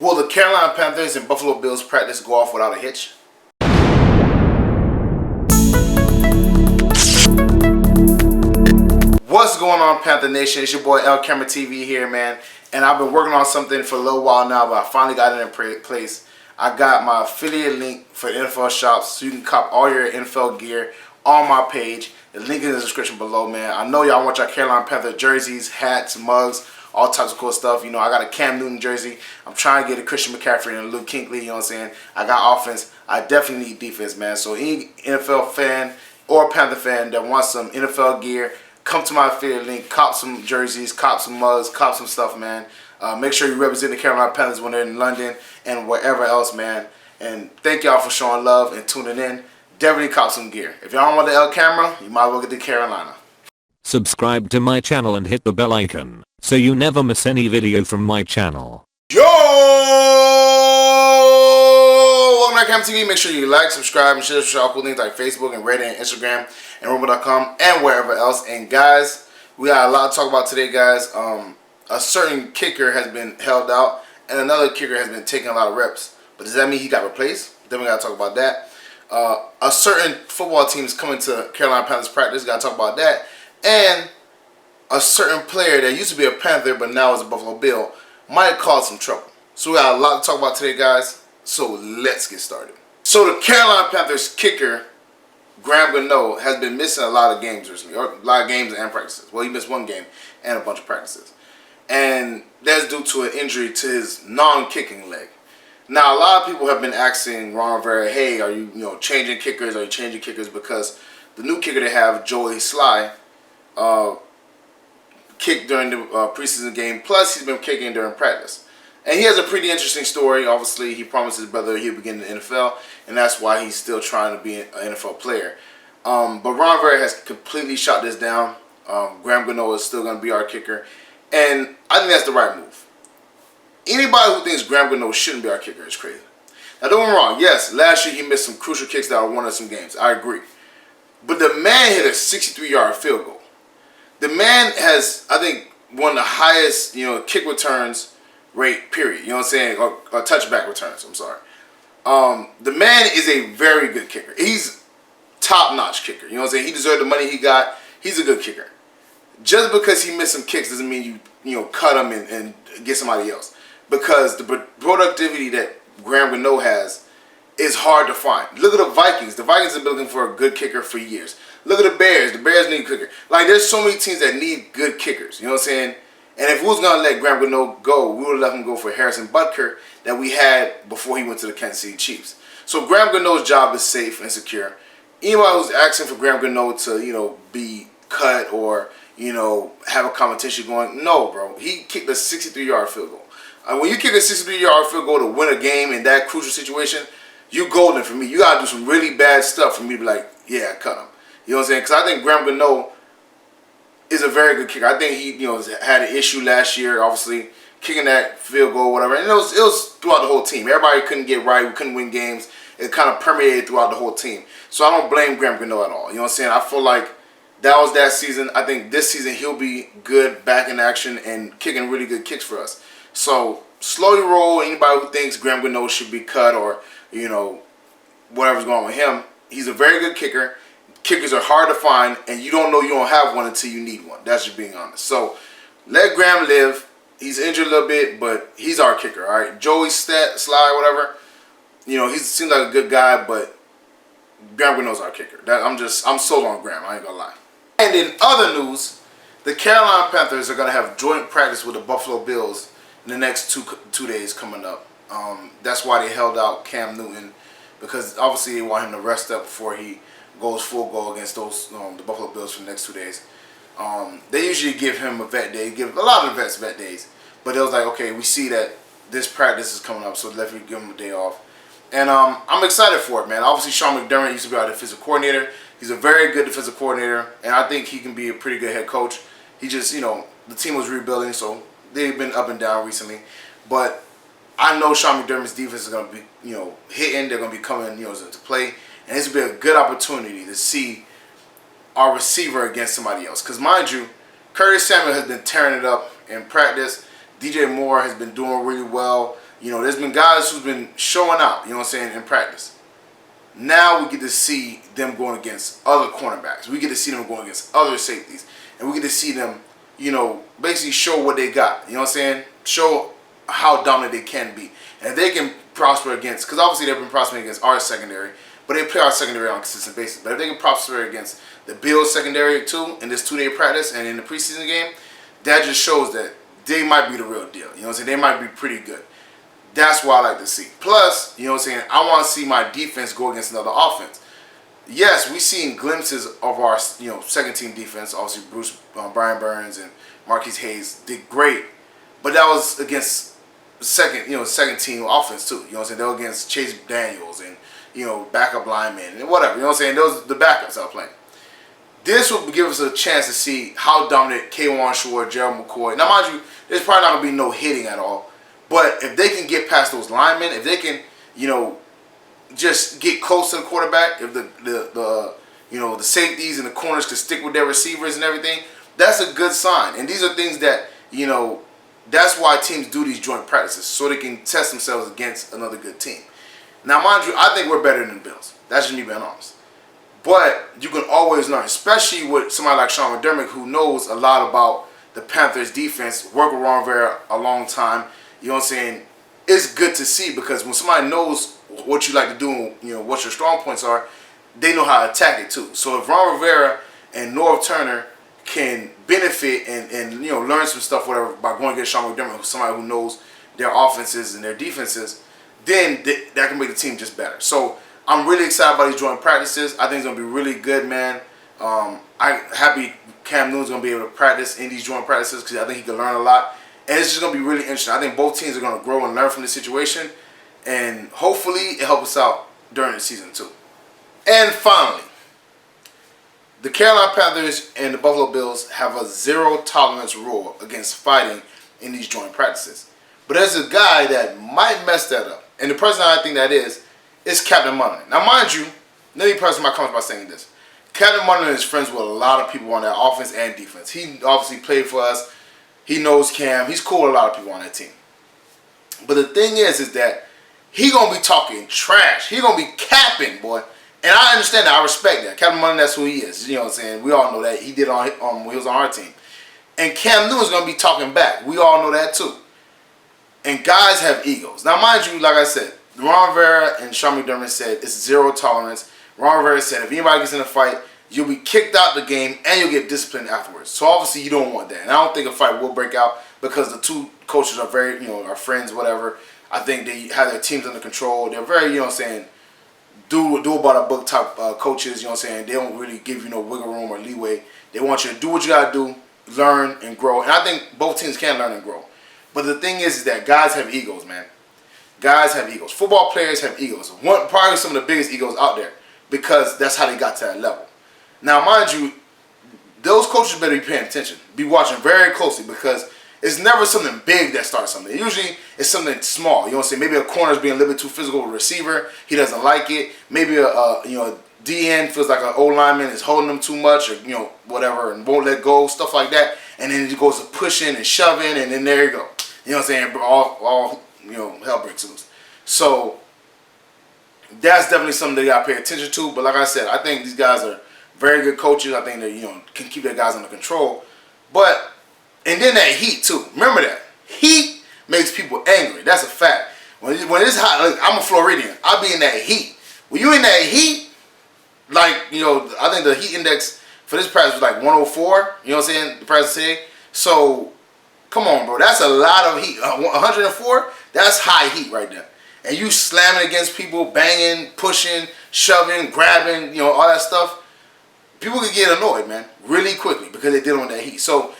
Will the Carolina Panthers and Buffalo Bills practice go off without a hitch? What's going on, Panther Nation? It's your boy LCameraTV here, man. And I've been working on something for a little while now, but I finally got it in place. I got my affiliate link for NFL shops, so you can cop all your NFL gear on my page. The link is in the description below, man. I know y'all want your Carolina Panther jerseys, hats, mugs, all types of cool stuff. You know, I got a Cam Newton jersey. I'm trying to get a Christian McCaffrey and a Luke Kuechly, you know what I'm saying? I got offense. I definitely need defense, man. So any NFL fan or Panther fan that wants some NFL gear, come to my affiliate link, cop some jerseys, cop some mugs, cop some stuff, man. Make sure you represent the Carolina Panthers when they're in London and wherever else, man. And thank y'all for showing love and tuning in. Definitely cop some gear. If y'all want the L camera, you might as well get the Carolina. Subscribe to my channel and hit the bell icon so you never miss any video from my channel. Yo! Welcome to LCameraTV. Make sure you like, subscribe, and share social cool things like Facebook and Reddit and Instagram and Rumble.com and wherever else. And guys, we got a lot to talk about today, guys. A certain kicker has been held out and another kicker has been taking a lot of reps. But does that mean he got replaced? Then we got to talk about that. A certain football team is coming to Carolina Panthers practice. Got to talk about that. And a certain player that used to be a Panther but now is a Buffalo Bill might have caused some trouble. So we got a lot to talk about today, guys. So let's get started. So the Carolina Panthers kicker, Graham Gano, has been missing a lot of games recently, or a lot of games and practices. Well, he missed one game and a bunch of practices. And that's due to an injury to his non-kicking leg. Now, a lot of people have been asking Ron Rivera, hey, are you changing kickers? Are you changing kickers? Because the new kicker they have, Joey Sly, kicked during the preseason game. Plus, he's been kicking during practice. And he has a pretty interesting story. Obviously, he promised his brother he'll begin in the NFL, and that's why he's still trying to be an NFL player. But Ron Rivera has completely shot this down. Graham Gano is still going to be our kicker. And I think that's the right move. Anybody who thinks Graham Gano shouldn't be our kicker is crazy. Now, don't get me wrong. Yes, last year he missed some crucial kicks that won us some games. I agree. But the man hit a 63-yard field goal. The man has, I think, one of the highest, kick returns rate, period. You know what I'm saying? Or touchback returns, I'm sorry. The man is a very good kicker. He's top-notch kicker. You know what I'm saying? He deserved the money he got. He's a good kicker. Just because he missed some kicks doesn't mean you cut him and get somebody else. Because the productivity that Graham Gano has is hard to find. Look at the Vikings. The Vikings have been looking for a good kicker for years. Look at the Bears. The Bears need a kicker. Like, there's so many teams that need good kickers. You know what I'm saying? And if we was going to let Graham Gano go, we would have let him go for Harrison Butker that we had before he went to the Kansas City Chiefs. So Graham Gano's job is safe and secure. Anybody who's asking for Graham Gano to, be cut or, have a competition going, no, bro. He kicked a 63-yard field goal. When you kick a 63-yard field goal to win a game in that crucial situation, you golden for me. You got to do some really bad stuff for me to be like, yeah, cut him. You know what I'm saying? Because I think Graham Gano is a very good kicker. I think he, had an issue last year, obviously, kicking that field goal, whatever. And it was throughout the whole team. Everybody couldn't get right. We couldn't win games. It kind of permeated throughout the whole team. So I don't blame Graham Gano at all. You know what I'm saying? I feel like that was that season. I think this season he'll be good back in action and kicking really good kicks for us. So slowly roll. Anybody who thinks Graham Gano should be cut or, whatever's going on with him, he's a very good kicker. Kickers are hard to find, and you don't know you don't have one until you need one. That's just being honest. So let Graham live. He's injured a little bit, but he's our kicker, all right? Joey Sly, whatever, he seems like a good guy, but Graham Gano's our kicker. I'm sold on Graham. I ain't gonna lie. And in other news, the Carolina Panthers are gonna have joint practice with the Buffalo Bills in the next two days coming up. That's why they held out Cam Newton, because obviously they want him to rest up before he goes full go against the Buffalo Bills for the next 2 days. They usually give him a vet day, give a lot of the vets vet days, but it was like, okay, we see that this practice is coming up, so let's give him a day off. And I'm excited for it, man. Obviously, Sean McDermott used to be our defensive coordinator. He's a very good defensive coordinator, and I think he can be a pretty good head coach. He just, the team was rebuilding, so they've been up and down recently. But I know Sean McDermott's defense is going to be, hitting. They're going to be coming, into play. And this will be a good opportunity to see our receiver against somebody else. Because mind you, Curtis Samuel has been tearing it up in practice. DJ Moore has been doing really well. You know, there's been guys who've been showing out, you know what I'm saying, in practice. Now we get to see them going against other cornerbacks. We get to see them going against other safeties. And we get to see them, you know, basically show what they got. You know what I'm saying? Show how dominant they can be. And if they can prosper against, because obviously they've been prospering against our secondary, but they play our secondary on a consistent basis. But if they can prosper against the Bills secondary too, in this 2-day practice and in the preseason game, that just shows that they might be the real deal. You know what I'm saying? They might be pretty good. That's what I like to see. Plus, you know what I'm saying, I want to see my defense go against another offense. Yes, we've seen glimpses of our, you know, second team defense. Obviously, Brian Burns and Marquise Hayes did great, but that was against second team offense too. You know what I'm saying? They were against Chase Daniels and, you know, backup linemen and whatever. You know what I'm saying? Those the backups that are playing. This will give us a chance to see how dominant K'Wan Shore, Gerald McCoy. Now, mind you, there's probably not gonna be no hitting at all. But if they can get past those linemen, if they can, you know, just get close to the quarterback, if the safeties and the corners can stick with their receivers and everything, that's a good sign. And these are things that, you know, that's why teams do these joint practices, so they can test themselves against another good team. Now, mind you, I think we're better than the Bills. That's just me being honest. But you can always learn, especially with somebody like Sean McDermott, who knows a lot about the Panthers defense, worked with Ron Rivera a long time. You know what I'm saying? It's good to see, because when somebody knows what you like to do, you know, what your strong points are, they know how to attack it too. So if Ron Rivera and Norv Turner can benefit and you know, learn some stuff, whatever, by going against Sean McDermott, somebody who knows their offenses and their defenses, then that can make the team just better. So I'm really excited about these joint practices. I think it's going to be really good, man. I'm happy Cam Newton's going to be able to practice in these joint practices, because I think he can learn a lot. And it's just going to be really interesting. I think both teams are going to grow and learn from the situation. And hopefully it helps us out during the season too. And finally, the Carolina Panthers and the Buffalo Bills have a zero-tolerance rule against fighting in these joint practices. But there's a guy that might mess that up. And the person I think that is Captain Munnerlyn. Now, mind you, let me preface my comments by saying this. Captain Munnerlyn is friends with a lot of people on that offense and defense. He obviously played for us. He knows Cam. He's cool with a lot of people on that team. But the thing is that he going to be talking trash. He going to be capping, boy. And I understand that. I respect that. Captain Munnerlyn, that's who he is. You know what I'm saying? We all know that. He did when he was on our team. And Cam Newton's going to be talking back. We all know that too. And guys have egos. Now, mind you, like I said, Ron Rivera and Sean McDermott said it's zero tolerance. Ron Rivera said if anybody gets in a fight, you'll be kicked out the game and you'll get disciplined afterwards. So obviously you don't want that. And I don't think a fight will break out, because the two coaches are very, you know, are friends, whatever. I think they have their teams under control. They're very, you know what I'm saying, do about a book type coaches, you know what I'm saying. They don't really give you no wiggle room or leeway. They want you to do what you got to do, learn and grow. And I think both teams can learn and grow. But the thing is that guys have egos, man. Guys have egos. Football players have egos. Probably some of the biggest egos out there, because that's how they got to that level. Now, mind you, those coaches better be paying attention. Be watching very closely, because it's never something big that starts something. Usually it's something small. You know what I'm saying? Maybe a corner's being a little bit too physical with a receiver. He doesn't like it. Maybe a DN feels like an old lineman is holding him too much, or, you know, whatever, and won't let go, stuff like that. And then he goes to pushing and shoving, and then there you go. You know what I'm saying? All you know, hell breaks loose. So that's definitely something they got to pay attention to. But like I said, I think these guys are very good coaches. I think they, you know, can keep their guys under control. But, and then that heat too. Remember that. Heat makes people angry. That's a fact. When it's hot, like, I'm a Floridian. I'll be in that heat. When you in that heat, like, you know, I think the heat index for this practice was like 104. You know what I'm saying? The practice today. So, come on, bro. That's a lot of heat. 104, that's high heat right there. And you slamming against people, banging, pushing, shoving, grabbing, you know, all that stuff. People can get annoyed, man, really quickly, because they're dealing with that heat. So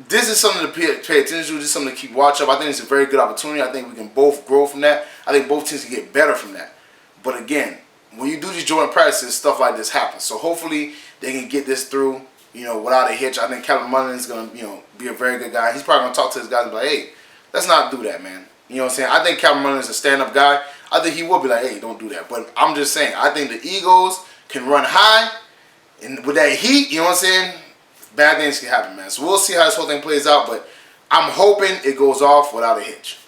this is something to pay attention to. This is something to keep watch of. I think it's a very good opportunity. I think we can both grow from that. I think both teams can get better from that. But again, when you do these joint practices, stuff like this happens. So hopefully they can get this through, you know, without a hitch. I think Captain Munnerlyn is going to, you know, be a very good guy. He's probably going to talk to his guys and be like, hey, let's not do that, man. You know what I'm saying? I think Captain Munnerlyn is a stand-up guy. I think he will be like, hey, don't do that. But I'm just saying, I think the egos can run high. And with that heat, you know what I'm saying? Bad things can happen, man. So we'll see how this whole thing plays out. But I'm hoping it goes off without a hitch.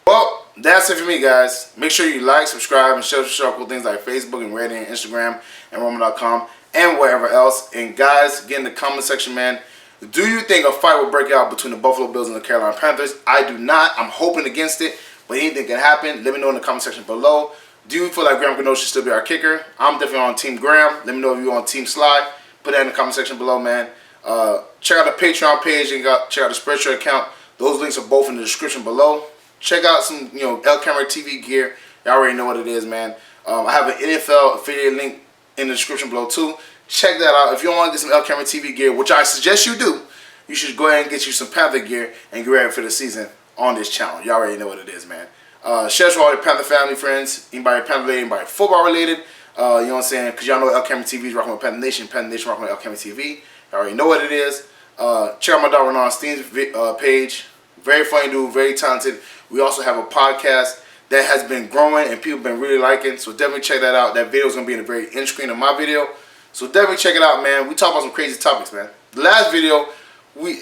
Well, That's it for me, guys. Make sure you like, subscribe, and share cool things like Facebook and Reddit and Instagram and Roman.com and wherever else. And guys, get in the comment section, man. Do you think a fight will break out between the Buffalo Bills and the Carolina Panthers? I do not. I'm hoping against it, but anything can happen. Let me know in the comment section below. Do you feel like Graham Gano should still be our kicker? I'm definitely on Team Graham. Let me know if you're on Team Sly. Put that in the comment section below, man. Check out the Patreon page and check out the Spreadshirt account. Those links are both in the description below. Check out some, LCameraTV gear. Y'all already know what it is, man. I have an NFL affiliate link in the description below too. Check that out. If you want to get some LCameraTV gear, which I suggest you do, you should go ahead and get you some Panther gear and get ready for the season on this channel. Y'all already know what it is, man. Share to all your Panther family, friends, anybody Panther related, anybody football related. You know what I'm saying? Because y'all know LCameraTV is rocking with Panther Nation rocking with LCameraTV. Y'all already know what it is. Check out my dog Renan Steen's page. Very funny dude, very talented. We also have a podcast that has been growing and people have been really liking. So definitely check that out. That video is going to be in the very end screen of my video. So definitely check it out, man. We talk about some crazy topics, man. The last video, we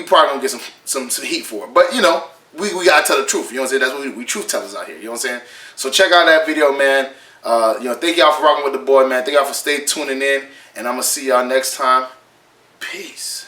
probably going to get some heat for it. But, we got to tell the truth. You know what I'm saying? That's what we truth tellers out here. You know what I'm saying? So check out that video, man. Thank y'all for rocking with the boy, man. Thank y'all for tuning in. And I'm going to see y'all next time. Peace.